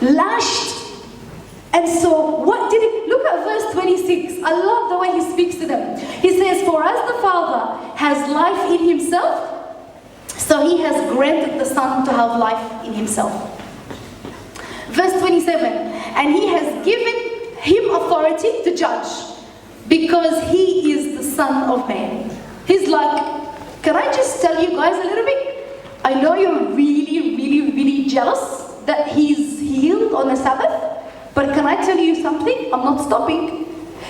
lashed. And so what did it, look at verse 26. I love the way he speaks to them. He says, for as the Father has life in himself, so he has granted the Son to have life in himself. Verse 27, and he has given him authority to judge, because he is the Son of Man. He's like, can I just tell you guys a little bit? I know you're really jealous that he's healed on the Sabbath, but can I tell you something? I'm not stopping.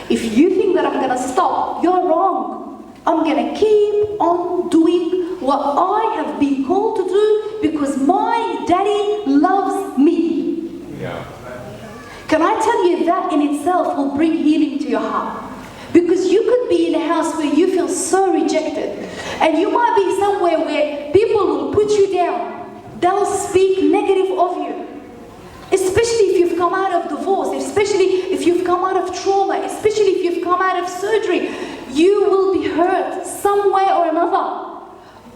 If you think that I'm going to stop, you're wrong. I'm going to keep on doing what I have been called to do, because my daddy loves me. Yeah. Can I tell you that in itself will bring healing to your heart? Because you could be in a house where you feel so rejected, and you might be somewhere where people will put you down. They'll speak negative of you. Especially if you've come out of divorce, especially if you've come out of trauma, especially if you've come out of surgery, you will be hurt some way or another.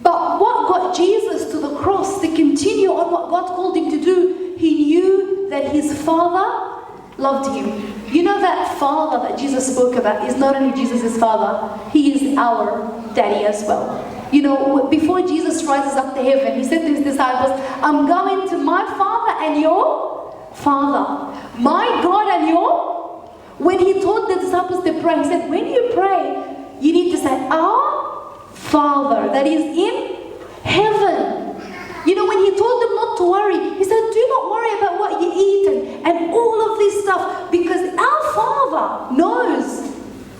But what got Jesus to the cross to continue on what God called him to do? He knew that his Father loved him. You know that Father that Jesus spoke about is not only Jesus' Father, he is our Daddy as well. You know, before Jesus rises up to heaven, he said to his disciples, I'm going to my Father and your Father. My God and your... When he taught the disciples to pray, he said, when you pray, you need to say, our Father that is in heaven. You know, when he told them not to worry, he said, do not worry about what you eat and all of this stuff, because our Father knows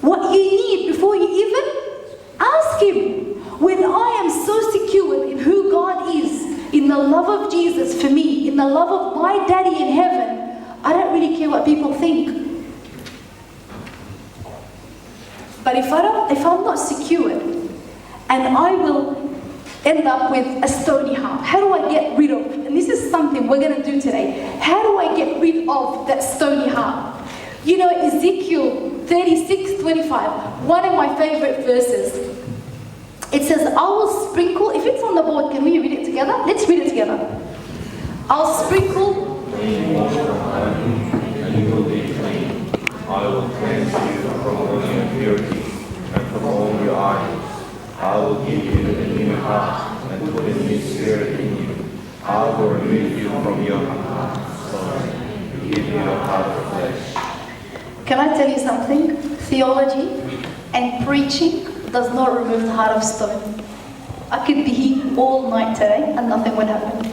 what you need before you even ask him. When I am so secure in who God is, in the love of Jesus for me, in the love of my daddy in heaven, I don't really care what people think. But if I'm not secure, and I will end up with a stony heart, how do I get rid of, and this is something we're going to do today, how do I get rid of that stony heart? You know, Ezekiel 36:25, one of my favorite verses. It says, I will sprinkle, if it's on the board, can we read it together? Let's read it together. I'll sprinkle. And you will be clean. I will cleanse you from all your impurity and from all your idols. I will give you a new heart and put a new spirit in you. I will remove you from your heart, so give you a heart of flesh. Can I tell you something? Theology and preaching does not remove the heart of stone. I could be here all night today and nothing would happen.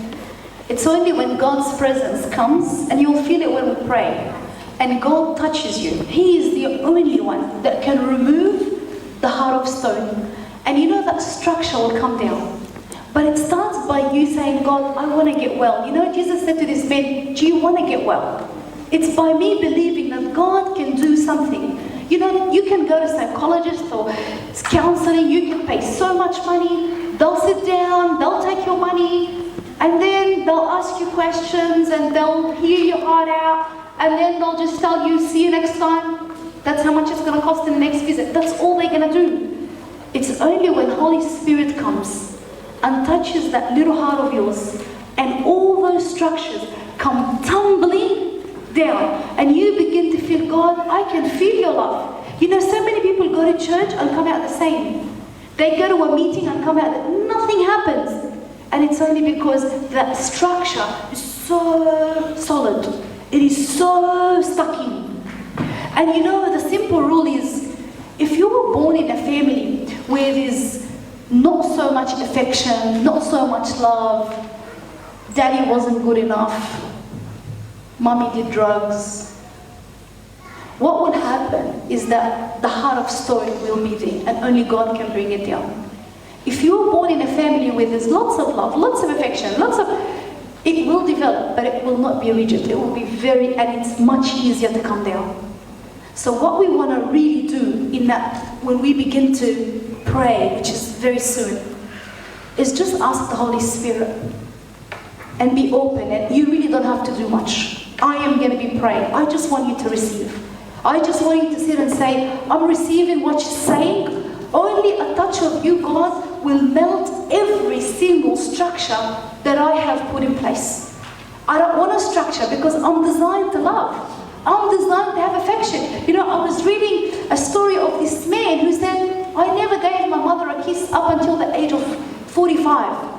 It's only when God's presence comes, and you'll feel it when we pray, and God touches you. He is the only one that can remove the heart of stone. And you know that structure will come down. But it starts by you saying, God, I want to get well. You know, Jesus said to this man, do you want to get well? It's by me believing that God can do something. You know, you can go to psychologists or counseling, you can pay so much money, they'll sit down, they'll take your money, and then they'll ask you questions, and they'll hear your heart out, and then they'll just tell you, see you next time. That's how much it's going to cost in the next visit. That's all they're going to do. It's only when Holy Spirit comes and touches that little heart of yours, and all those structures come tumbling down, and you begin to feel, God, I can feel your love. You know, so many people go to church and come out the same. They go to a meeting and come out, nothing happens. And it's only because that structure is so solid. It is so stuck in. And you know, the simple rule is, if you were born in a family where there's not so much affection, not so much love, daddy wasn't good enough, mommy did drugs, what would happen is that the heart of stone will be there, and only God can bring it down. If you were born in a family where there's lots of love, lots of affection, it will develop, but it will not be rigid. It will be and it's much easier to come down. So what we want to really do in that, when we begin to pray, which is very soon, is just ask the Holy Spirit and be open, and you really don't have to do much. I am going to be praying. I just want you to receive. I just want you to sit and say, I'm receiving what you're saying. Only a touch of you, God, will melt every single structure that I have put in place. I don't want a structure because I'm designed to love. I'm designed to have affection. You know, I was reading a story of this man who said, I never gave my mother a kiss up until the age of 45.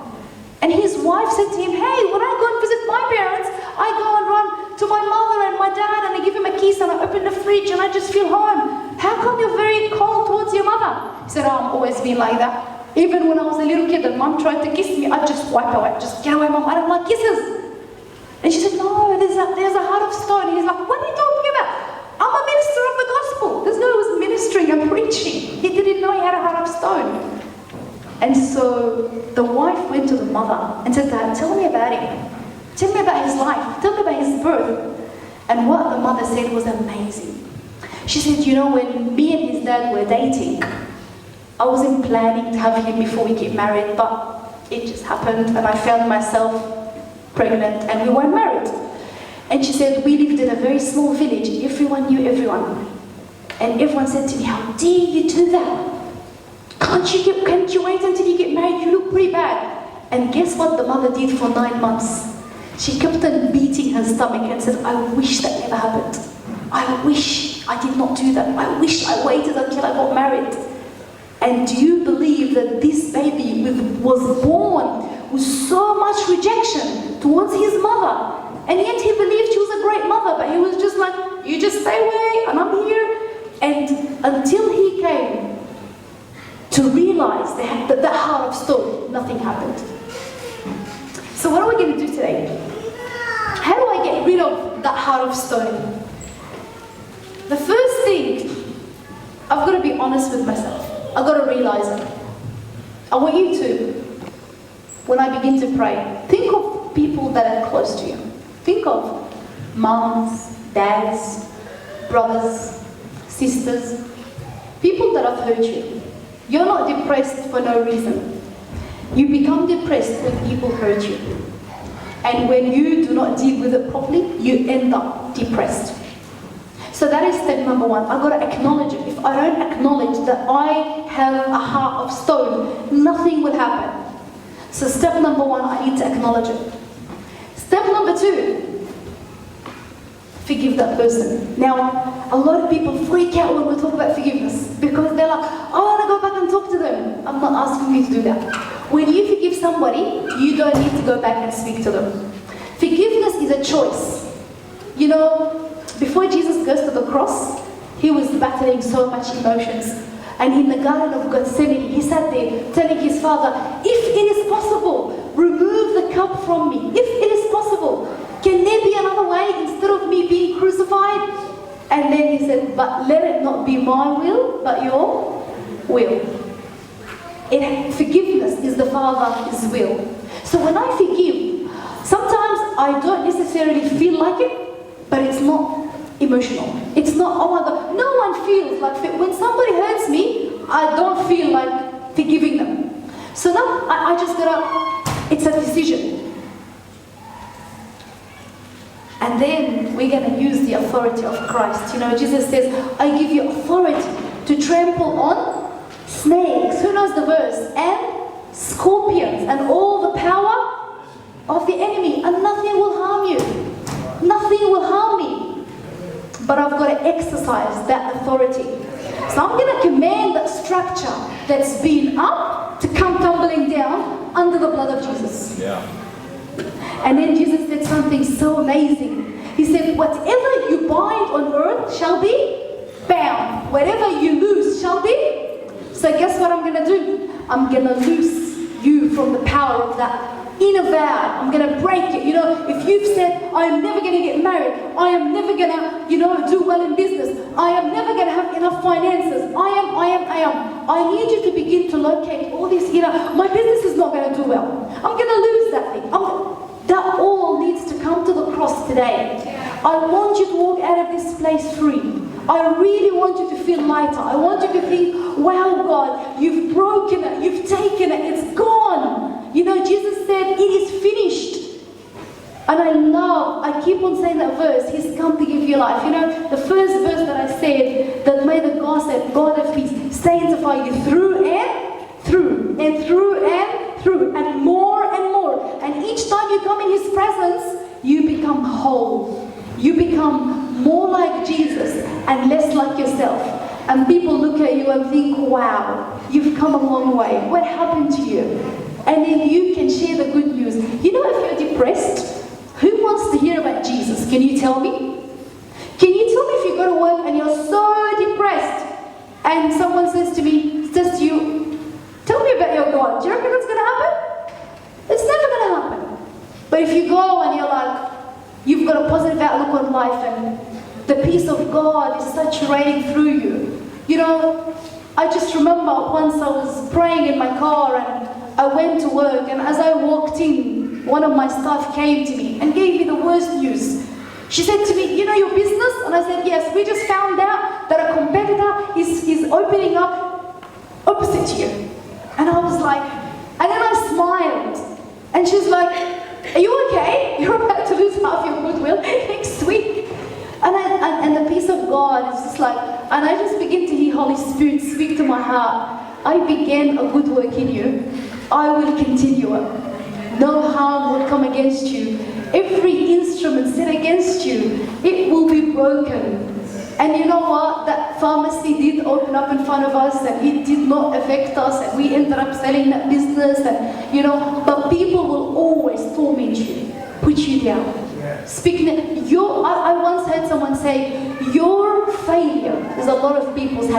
And his wife said to him, hey, when I go and visit my parents, I go and run to my mother and my dad and I give him a kiss and I open the fridge and I just feel home. How come you're very cold towards your mother? He said, oh, I've always been like that. Even when I was a little kid and mum tried to kiss me, I'd just wipe away. Just get away, mum, I don't like kisses. And she said, no, there's a heart of stone. He's like, what are you talking about? I'm a minister of the gospel. This guy was ministering and preaching. He didn't know he had a heart of stone. And so the wife went to the mother and said to her, tell me about him. Tell me about his life. Tell me about his birth. And what the mother said was amazing. She said, you know, when me and his dad were dating, I wasn't planning to have him before we get married, but it just happened and I found myself pregnant and we weren't married. And she said, we lived in a very small village. Everyone knew everyone. And everyone said to me, how dare you do that? Can't you wait until you get married? You look pretty bad. And guess what the mother did for 9 months? She kept on beating her stomach and said, I wish that never happened. I wish I did not do that. I wish I waited until I got married. And do you believe that this baby was born with so much rejection towards his mother? And yet he believed she was a great mother, but he was just like, you just stay away and I'm here. And until he came to realize that heart of stone, nothing happened. So what are we going to do today? How do I get rid of that heart of stone? The first thing, I've got to be honest with myself. I've got to realize it. I want you to, when I begin to pray, think of people that are close to you. Think of mums, dads, brothers, sisters, people that have hurt you. You're not depressed for no reason. You become depressed when people hurt you. And when you do not deal with it properly, you end up depressed. So that is step number one. I've got to acknowledge it. If I don't acknowledge that I have a heart of stone, nothing will happen. So step number one, I need to acknowledge it. Step number two, forgive that person. Now, a lot of people freak out when we talk about forgiveness because they're like, I want to go back and talk to them. I'm not asking you to do that. When you forgive somebody, you don't need to go back and speak to them. Forgiveness is a choice. You know, before Jesus goes to the cross, he was battling so much emotions. And in the Garden of Gethsemane, he sat there telling his Father, if it is possible, remove the cup from me. If it is possible, can there be another way instead of me being crucified? And then he said, but let it not be my will, but your will. Forgiveness is the Father's will. So when I forgive, sometimes I don't necessarily feel like it, but it's not emotional. It's not, oh my God, no one feels like, when somebody hurts me, I don't feel like forgiving them. So now I just gotta, it's a decision. And then we're gonna use the authority of Christ. You know, Jesus says, I give you authority to trample on snakes, who knows the verse, and scorpions, and all the power of the enemy, and nothing will harm you. Nothing will harm me. But I've got to exercise that authority. So I'm going to command that structure that's been up to come tumbling down under the blood of Jesus. Yeah. And then Jesus said something so amazing. He said, whatever you bind on earth shall be bound. Whatever you loose shall be. So guess what I'm going to do? I'm going to loose you from the power of that inner vow. I'm going to break it. You know, if you've said, I am never going to get married, I am never going to, do well in business, I am never going to have enough finances, I am. I need you to begin to locate all these, my business is not going to do well. I'm going to lose that thing. That all needs to come to the cross today. I want you to walk out of this place free. I really want you to feel lighter. I want you to think, wow, God, you've broken it, you've taken it, it's gone. You know, Jesus said, it is finished. And I keep on saying that verse, he's come to give you life. You know, the first verse that I said, that may the God of peace sanctify you through and through, and through and through, and more and more. And each time you come in his presence, you become whole. You become more like Jesus and less like yourself. And people look at you and think, wow, you've come a long way. What happened to you? And then you can share the good news. You know, if you're depressed, who wants to hear about Jesus? Can you tell me? Can you tell me if you go to work and you're so depressed and someone says to you, tell me about your God. Do you reckon that's going to happen? It's never going to happen. But if you go and you're like, you've got a positive outlook on life and the peace of God is saturating through you. You know, I just remember once I was praying in my car and I went to work, and as I walked in, one of my staff came to me and gave me the worst news. She said to me, you know your business? And I said, yes, we just found out that a competitor is opening up opposite to you. And I was like, and then I smiled. And she's like, are you okay? You're about to lose half your goodwill next week. And the peace of God is just like, and I just begin to hear Holy Spirit speak to my heart. I began a good work in you. I will continue it. No harm will come against you. Every instrument set against you, it will be broken. And you know what? That pharmacy did open up in front of us, and it did not affect us, and we ended up selling that business, and you know, but people will always torment you, put you down. Speaking, I once heard someone say, your failure is a lot of people's happiness.